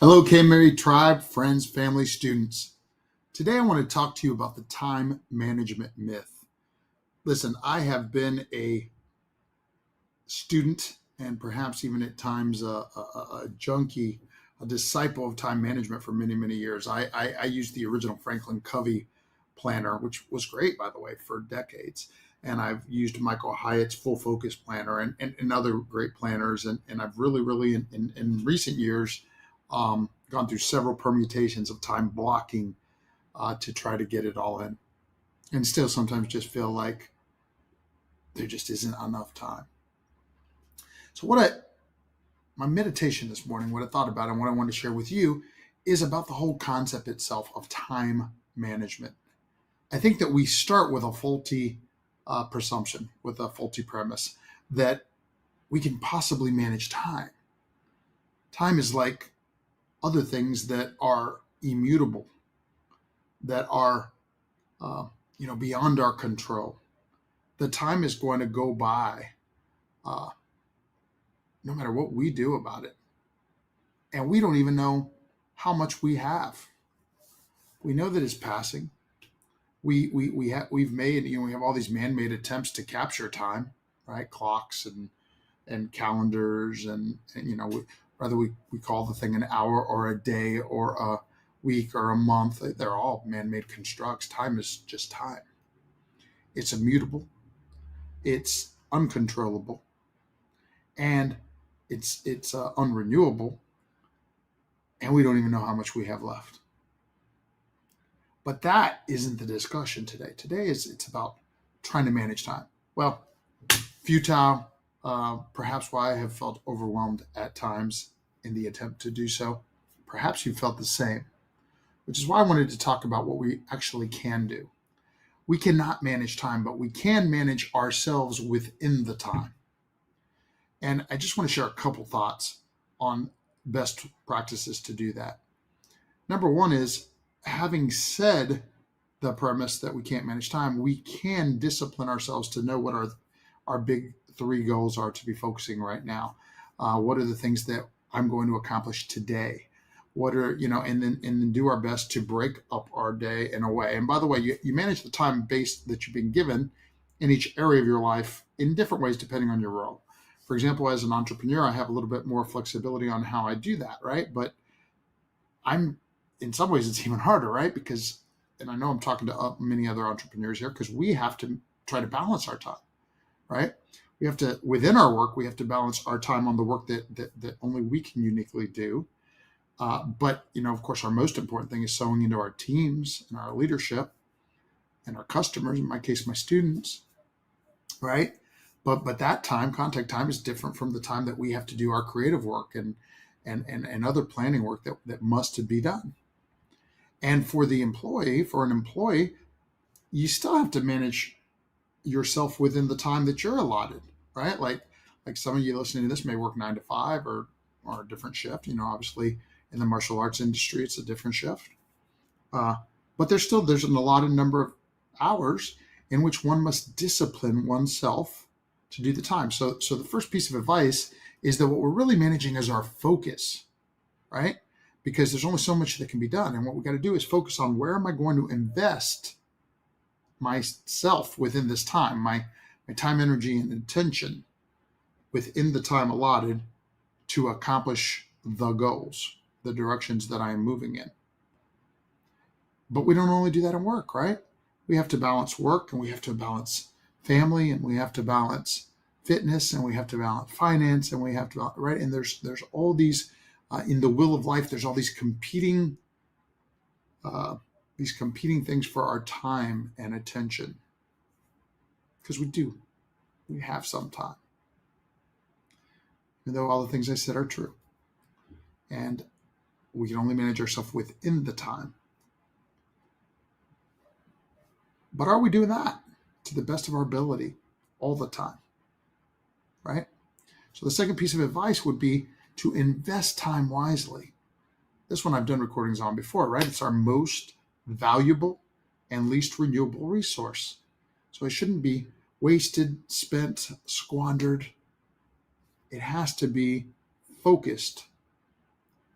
Hello, K Mary Tribe, friends, family, students. Today I want to talk to you about the time management myth. Listen, I have been a student and perhaps even at times a junkie, a disciple of time management for many, many years. I used the original Franklin Covey planner, which was great, by the way, for decades. And I've used Michael Hyatt's Full Focus Planner and other great planners. And I've really, in recent years, gone through several permutations of time blocking to try to get it all in. And still sometimes just feel like there just isn't enough time. So, my meditation this morning, what I thought about and what I want to share with you is about the whole concept itself of time management. I think that we start with a faulty presumption, with a faulty premise that we can possibly manage time. Time is like other things that are immutable, that are beyond our control. The time is going to go by uh, no matter what we do about it, and we don't even know how much we have. We know that it's passing. We've made, we have all these man-made attempts to capture time, right? Clocks and calendars and whether we call the thing an hour or a day or a week or a month, they're all man-made constructs. Time is just time. It's immutable, it's uncontrollable, and it's unrenewable, and we don't even know how much we have left. But that isn't the discussion today. Today it's about trying to manage time. Well, futile, perhaps why I have felt overwhelmed at times in the attempt to do so. Perhaps you felt the same, which is why I wanted to talk about what we actually can do. We cannot manage time, but we can manage ourselves within the time. And I just want to share a couple thoughts on best practices to do that. Number one is, having said the premise that we can't manage time, we can discipline ourselves to know what our big three goals are to be focusing right now. What are the things that I'm going to accomplish today? What are, and then do our best to break up our day in a way. And by the way, you manage the time base that you've been given in each area of your life in different ways depending on your role. For example, as an entrepreneur, I have a little bit more flexibility on how I do that, right? But I'm in some ways it's even harder, right? Because, and I know I'm talking to many other entrepreneurs here, because we have to try to balance our time, right? We have to, within our work, we have to balance our time on the work that only we can uniquely do. But of course, our most important thing is sewing into our teams and our leadership and our customers. In my case, my students, right? But that time, contact time, is different from the time that we have to do our creative work and other planning work that must be done. And for an employee, you still have to manage yourself within the time that you're allotted, right? Like some of you listening to this may work 9 to 5 or a different shift. Obviously in the martial arts industry, it's a different shift. Uh, but there's an allotted number of hours in which one must discipline oneself to do the time. So the first piece of advice is that what we're really managing is our focus, right? Because there's only so much that can be done. And what we got to do is focus on, where am I going to invest myself within this time, my time, energy, and attention within the time allotted to accomplish the goals, the directions that I am moving in. But we don't only do that in work, right? We have to balance work, and we have to balance family, and we have to balance fitness, and we have to balance finance, and we have to, right? And there's all these, in the wheel of life, there's all uh, these competing things for our time and attention, because we have some time, even though all the things I said are true, and we can only manage ourselves within the time. But are we doing that to the best of our ability all the time, right? So the second piece of advice would be to invest time wisely. This one I've done recordings on before, right? It's our most valuable and least renewable resource. So it shouldn't be wasted, spent, squandered. It has to be focused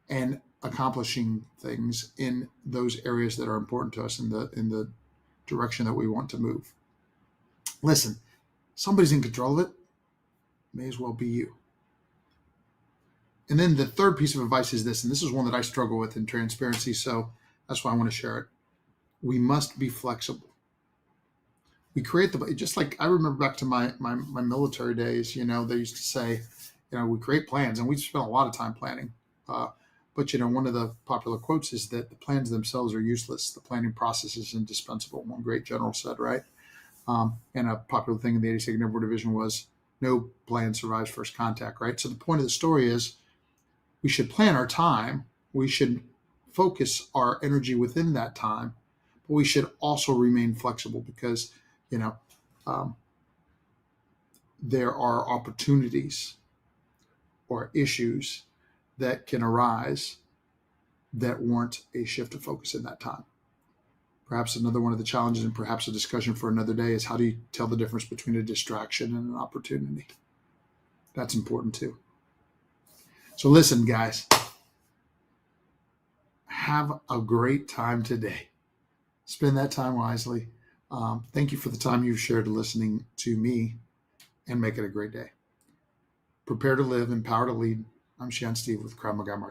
and accomplishing things in those areas that are important to us in the direction that we want to move. Listen, somebody's in control of it. May as well be you. And then the third piece of advice is this, and this is one that I struggle with in transparency, so that's why I want to share it. We must be flexible. We create just like I remember back to my military days, they used to say, we create plans, and we spent a lot of time planning. But one of the popular quotes is that the plans themselves are useless. The planning process is indispensable. One great general said, right? And a popular thing in the 82nd Airborne Division was no plan survives first contact, right? So the point of the story is we should plan our time. We should focus our energy within that time, but we should also remain flexible because, there are opportunities or issues that can arise that warrant a shift of focus in that time. Perhaps another one of the challenges, and perhaps a discussion for another day, is how do you tell the difference between a distraction and an opportunity? That's important too. So listen, guys, have a great time today. Spend that time wisely. Thank you for the time you've shared listening to me, and make it a great day. Prepare to live, empower to lead. I'm Shan Steve with Krav Maga Martial